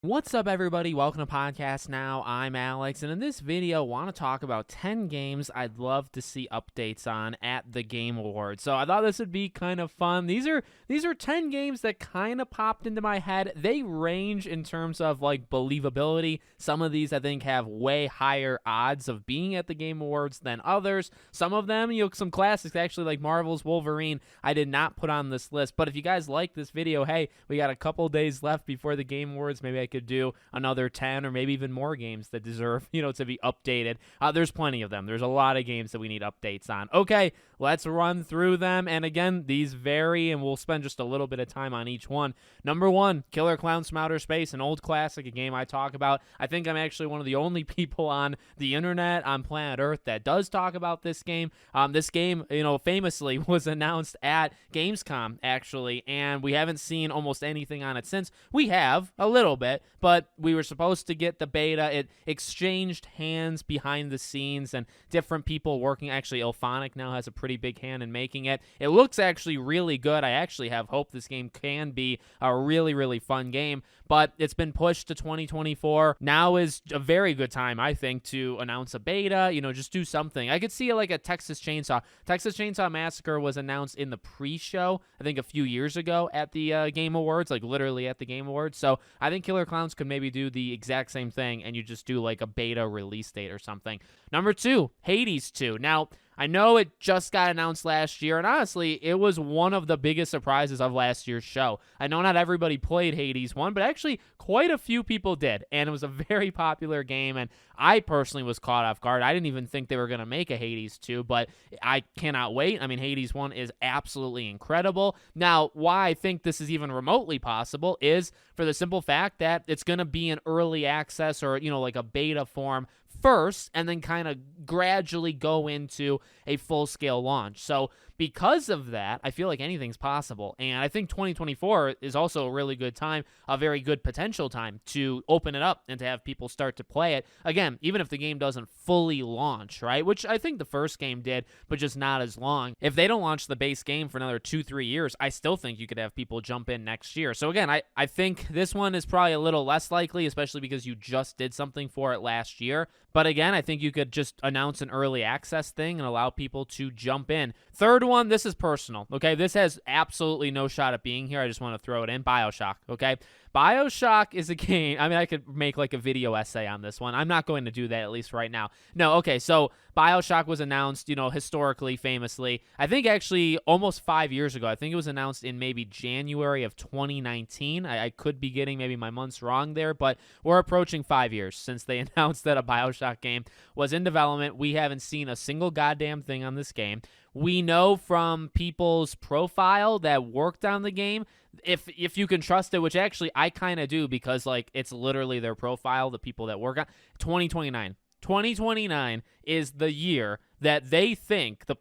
What's up, everybody? Welcome to Podcast Now. I'm Alex, and in this video, I want to talk about 10 games I'd love to see updates on at the Game Awards. So I thought this would be kind of fun. These are 10 games that kind of popped into my head. They range in terms of like believability. Some of these I think have way higher odds of being at the Game Awards than others. Some of them, some classics actually, like Marvel's Wolverine, I did not put on this list. But if you guys like this video, hey, we got a couple days left before the Game Awards. Maybe I could do another 10 or maybe even more games that deserve, to be updated. There's plenty of them. There's a lot of games that we need updates on. Okay, let's run through them. And again, these vary, and we'll spend just a little bit of time on each one. Number 1, Killer Clowns from Outer Space, an old classic, a game I talk about. I think I'm actually one of the only people on the internet, on planet Earth, that does talk about this game. This game, famously was announced at Gamescom, actually, and we haven't seen almost anything on it since. We have, a little bit, but we were supposed to get the beta. It exchanged hands behind the scenes and different people working. Actually, Ilphonic now has a pretty big hand in making it. It looks actually really good. I actually have hope this game can be a really, really fun game, but it's been pushed to 2024. Now is a very good time, I think, to announce a beta, just do something. I could see like a Texas Chainsaw. Texas Chainsaw Massacre was announced in the pre-show, I think a few years ago at the Game Awards, like literally at the Game Awards. So I think Killer Clowns could maybe do the exact same thing, and you just do like a beta release date or something. Number 2, Hades 2. Now, I know it just got announced last year, and honestly, it was one of the biggest surprises of last year's show. I know not everybody played Hades 1, but actually quite a few people did, and it was a very popular game, and I personally was caught off guard. I didn't even think they were going to make a Hades 2, but I cannot wait. I mean, Hades 1 is absolutely incredible. Now, why I think this is even remotely possible is for the simple fact that it's going to be in early access or, like a beta form first, and then kind of gradually go into a full-scale launch. So because of that, I feel like anything's possible. And I think 2024 is also a really good time, a very good potential time to open it up and to have people start to play it. Again, even if the game doesn't fully launch, right? Which I think the first game did, but just not as long. If they don't launch the base game for another 2-3 years, I still think you could have people jump in next year. So again, I think this one is probably a little less likely, especially because you just did something for it last year. But again, I think you could just announce an early access thing and allow people to jump in. Third one, this is personal, okay? This has absolutely no shot at being here. I just want to throw it in. BioShock, okay? BioShock is a game. I mean, I could make like a video essay on this one. I'm not going to do that, at least right now. No, okay, so BioShock was announced, historically, famously, I think actually almost 5 years ago. I think it was announced in maybe January of 2019. I could be getting maybe my months wrong there, but we're approaching 5 years since they announced that a BioShock game was in development. We haven't seen a single goddamn thing on this game. We know from people's profile that worked on the game, if you can trust it, which actually I kind of do, because like it's literally their profile, the people that work on 2029. 2029 is the year that they think a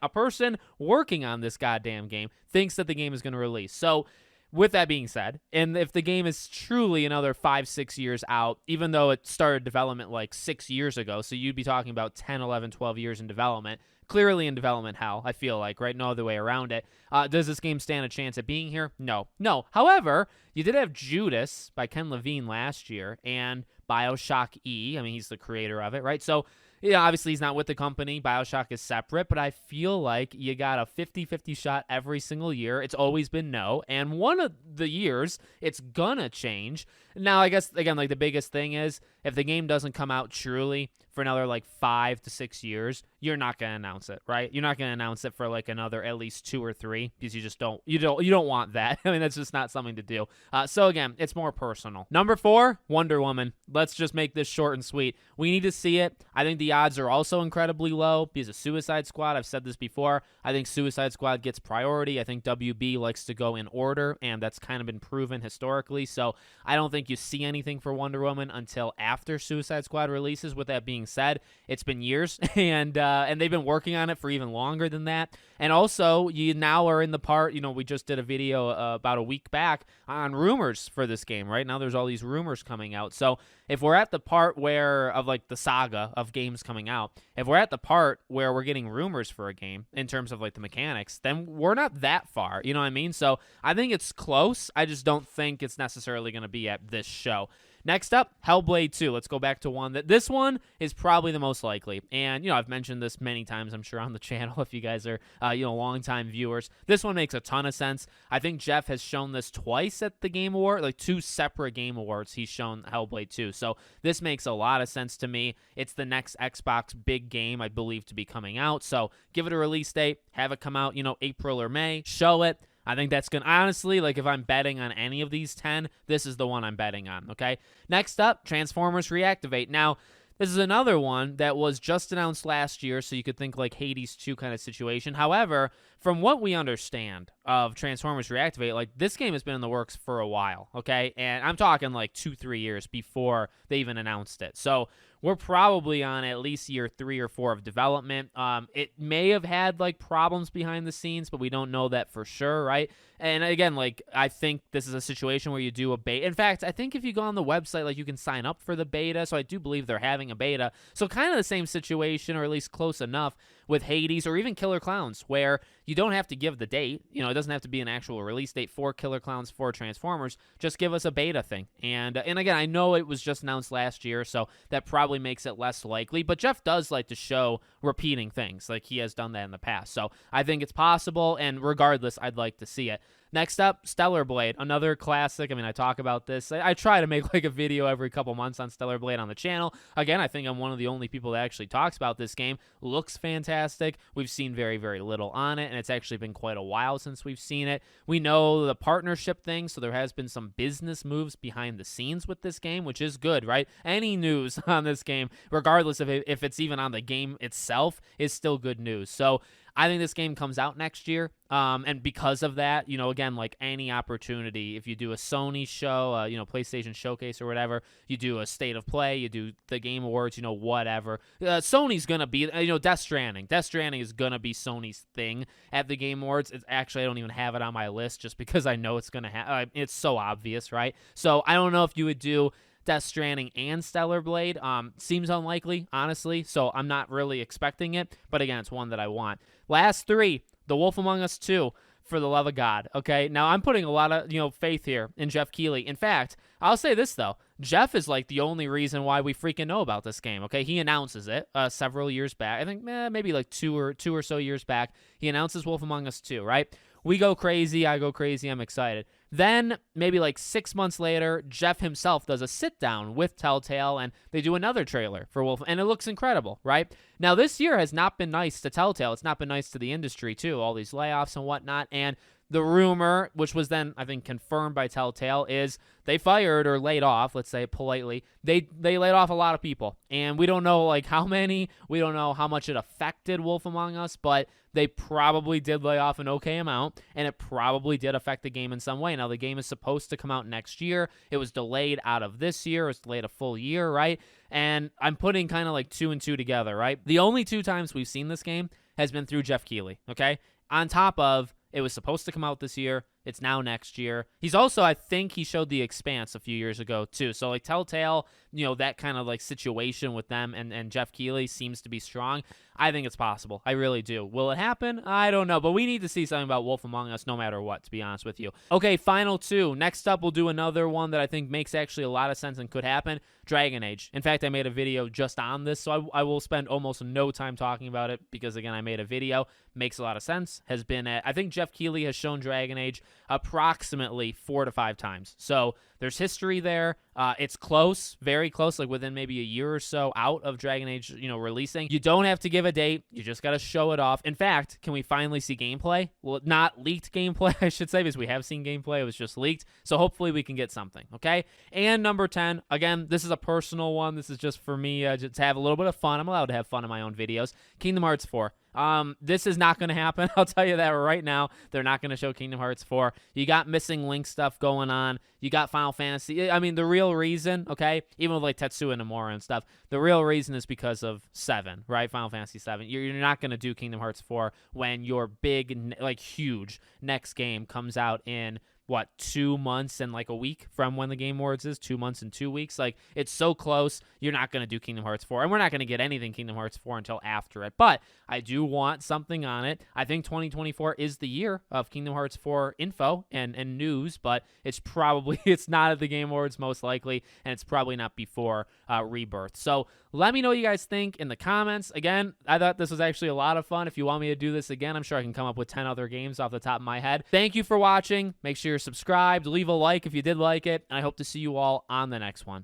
person working on this goddamn game thinks that the game is going to release. So with that being said, and if the game is truly another 5-6 years out, even though it started development like 6 years ago, so you'd be talking about 10, 11, 12 years in development, clearly in development hell, I feel like, right? No other way around it. Does this game stand a chance at being here? No. However, you did have Judas by Ken Levine last year, and BioShock E. I mean, he's the creator of it, right? So, obviously he's not with the company. BioShock is separate, but I feel like you got a 50-50 shot every single year. It's always been no, and one of the years, it's gonna change. Now, I guess, again, like the biggest thing is, if the game doesn't come out truly for another like 5 to 6 years, you're not going to announce it, right? You're not going to announce it for like another at least 2 or 3, because you just don't want that. I mean, that's just not something to do. So again, it's more personal. Number 4, Wonder Woman. Let's just make this short and sweet. We need to see it. I think the odds are also incredibly low because of Suicide Squad. I've said this before. I think Suicide Squad gets priority. I think WB likes to go in order, and that's kind of been proven historically. So I don't think you see anything for Wonder Woman until after Suicide Squad releases. With that being said, it's been years, and they've been working on it for even longer than that. And also, you now are in the part, we just did a video about a week back on rumors for this game, right? Now there's all these rumors coming out. So if we're at the part of like the saga of games games coming out, if we're at the part where we're getting rumors for a game in terms of like the mechanics, then we're not that far. You know what I mean? So I think it's close. I just don't think it's necessarily going to be at this show. Next up, Hellblade 2. Let's go back to one that this one is probably the most likely. And, you know, I've mentioned this many times, I'm sure, on the channel if you guys are, longtime viewers. This one makes a ton of sense. I think Jeff has shown this twice at the Game Award, like 2 separate Game Awards. He's shown Hellblade 2. So this makes a lot of sense to me. It's the next Xbox big game, I believe, to be coming out. So give it a release date, have it come out, April or May, show it. I think that's going to, honestly, like if I'm betting on any of these 10, this is the one I'm betting on, okay? Next up, Transformers Reactivate. Now, this is another one that was just announced last year, so you could think like Hades 2 kind of situation. However, from what we understand of Transformers Reactivate, like this game has been in the works for a while, okay? And I'm talking like 2-3 years before they even announced it. So we're probably on at least year 3 or 4 of development. It may have had like problems behind the scenes, but we don't know that for sure, right? And again, like I think this is a situation where you do a beta. In fact, I think if you go on the website, like you can sign up for the beta. So I do believe they're having a beta. So kind of the same situation, or at least close enough with Hades or even Killer Clowns, where you don't have to give the date. It doesn't have to be an actual release date for Killer Clowns, for Transformers. Just give us a beta thing. And again, I know it was just announced last year, so that probably makes it less likely. But Jeff does like to show repeating things. Like he has done that in the past. So I think it's possible, and regardless, I'd like to see it. Next up, Stellar Blade, another classic. I mean, I talk about this. I try to make like a video every couple months on Stellar Blade on the channel. Again, I think I'm one of the only people that actually talks about this game. Looks fantastic. We've seen very, very little on it, and it's actually been quite a while since we've seen it. We know the partnership thing, so there has been some business moves behind the scenes with this game, which is good, right? Any news on this game, regardless of if it's even on the game itself, is still good news. So I think this game comes out next year, and because of that, again, like any opportunity, if you do a Sony show, PlayStation Showcase or whatever, you do a State of Play, you do the Game Awards, whatever. Sony's going to be, Death Stranding. Death Stranding is going to be Sony's thing at the Game Awards. It's actually, I don't even have it on my list just because I know it's going to have, it's so obvious, right? So I don't know if you would do Death Stranding and Stellar Blade. Seems unlikely, honestly, so I'm not really expecting it, but again, it's one that I want. Last 3, The Wolf Among Us 2, for the love of God, okay? Now, I'm putting a lot of, faith here in Jeff Keighley. In fact, I'll say this, though. Jeff is, like, the only reason why we freaking know about this game, okay? He announces it several years back. I think maybe like two or so years back. He announces Wolf Among Us 2, right? We go crazy. I go crazy. I'm excited. Then, maybe like 6 months later, Jeff himself does a sit-down with Telltale, and they do another trailer for Wolf, and it looks incredible, right? Now, this year has not been nice to Telltale. It's not been nice to the industry, too, all these layoffs and whatnot, and the rumor, which was then, I think, confirmed by Telltale, is they fired or laid off, let's say it politely, they laid off a lot of people, and we don't know, like, how many, we don't know how much it affected Wolf Among Us, but they probably did lay off an okay amount, and it probably did affect the game in some way. Now, the game is supposed to come out next year. It was delayed out of this year. It was delayed a full year, right? And I'm putting kind of like 2 and 2 together, right? The only 2 times we've seen this game has been through Jeff Keighley, okay? On top of, it was supposed to come out this year. It's now next year. He's also, I think he showed The Expanse a few years ago, too. So, like, Telltale, that kind of, like, situation with them and Jeff Keighley seems to be strong. I think it's possible. I really do. Will it happen? I don't know. But we need to see something about Wolf Among Us no matter what, to be honest with you. Okay, final 2. Next up, we'll do another one that I think makes actually a lot of sense and could happen. Dragon Age. In fact, I made a video just on this, so I will spend almost no time talking about it because, again, I made a video. Makes a lot of sense. Has been I think Jeff Keighley has shown Dragon Age approximately 4 to 5 times. So there's history there. It's close, very close, like within maybe a year or so out of Dragon Age, releasing. You don't have to give a date. You just got to show it off. In fact, can we finally see gameplay? Well, not leaked gameplay, I should say, because we have seen gameplay. It was just leaked. So hopefully we can get something, okay? And number 10, again, this is a personal one. This is just for me just to have a little bit of fun. I'm allowed to have fun in my own videos. Kingdom Hearts 4. This is not going to happen. I'll tell you that right now. They're not going to show Kingdom Hearts 4. You got Missing Link stuff going on. You got Final Fantasy. I mean, the real reason, okay, even with like Tetsuya Nomura and stuff, the real reason is because of 7, right? Final Fantasy 7. You're not going to do Kingdom Hearts 4 when your big, like huge next game comes out in what, 2 months and like a week from when the Game Awards is, 2 months and 2 weeks. Like, it's so close. You're not going to do Kingdom Hearts 4, and we're not going to get anything Kingdom Hearts 4 until after it. But I do want something on it. I think 2024 is the year of Kingdom Hearts 4 info and news, but it's not at the Game Awards most likely, and it's probably not before Rebirth. So let me know what you guys think in the comments. Again, I thought this was actually a lot of fun. If you want me to do this again, I'm sure I can come up with 10 other games off the top of my head. Thank you for watching. Make sure you're subscribed. Leave a like if you did like it, and I hope to see you all on the next one.